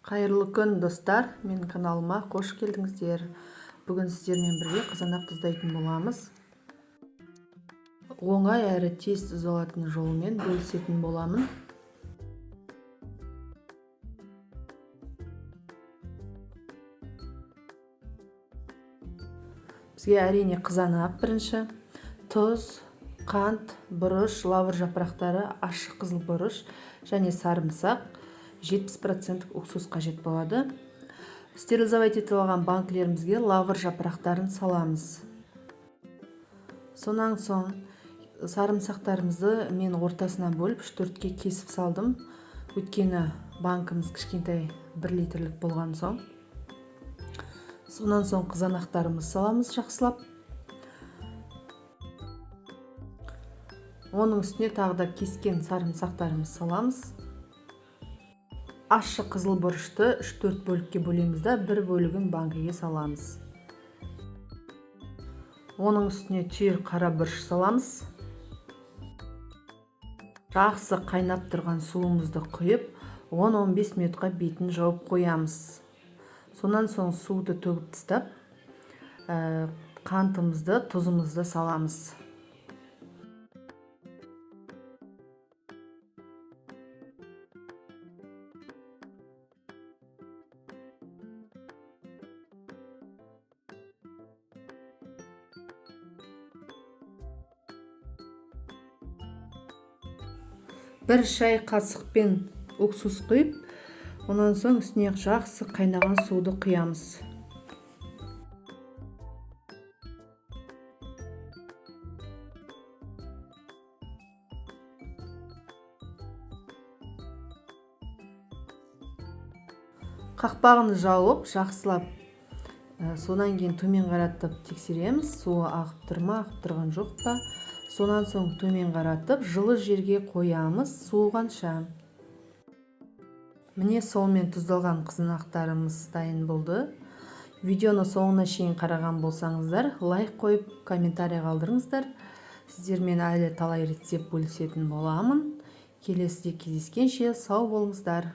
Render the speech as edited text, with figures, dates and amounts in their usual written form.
Қайырлы күн достар, менің каналыма қош келдіңіздер. Бүгін сіздермен бірге қызанақ тұздайтын боламыз. Оңай әрі тез тұздалатын жолымен бөлісетін боламын. Бізге әрине қызанақ бірінші, тұз, қант, бұрыш, лавр жапырақтары, ащы қызыл бұрыш және сарымсақ, 70% уксус қажет болады. Стерилизовать етілген банкілерімізге лавр жапырақтарын саламыз. Сонан соң сарымсақтарымызды мен ортасына бөліп 3-4-ке кесіп салдым. Өйткені банкіміз кішкентай 1 литрлік болған соң. Сонан соң қызанақтарымыз саламыз жақсылап. Оның үстіне тағы да кескен сарымсақтарымыз саламыз. Ащы қызыл бұрышты 3-4 бөлікке бөлеміз да 1 бөлігін банкіге саламыз. Оның үстіне түйір қара бұрыш саламыз. Жақсы қайнап тұрған суымызды құйып, 10-15 минутқа бетін жауып қоямыз. Сонан соң суды төгіп тастап, қантымызды, тұзымызды саламыз. Бір шай қасықпен уксус құйып, онан соң үстіне жақсы қайнаған суды құямыз. Қақпағын жауып, жақсылап, сонан кейін төмен қаратып тексереміз. Суы ағып тұр ма, ағып тұрған жоқ па? Сонан соң төмен қаратып, жылы жерге қоямыз суығанша. Міне солмен тұздалған қызанақтарымыз дайын болды. Видеоны соңына шейін қараған болсаңыздар, лайк қойып, комментарий қалдырыңыздар. Сіздермен әлі талай рецепт бөлісетін боламын. Келесіде кездескенше сау болыңыздар.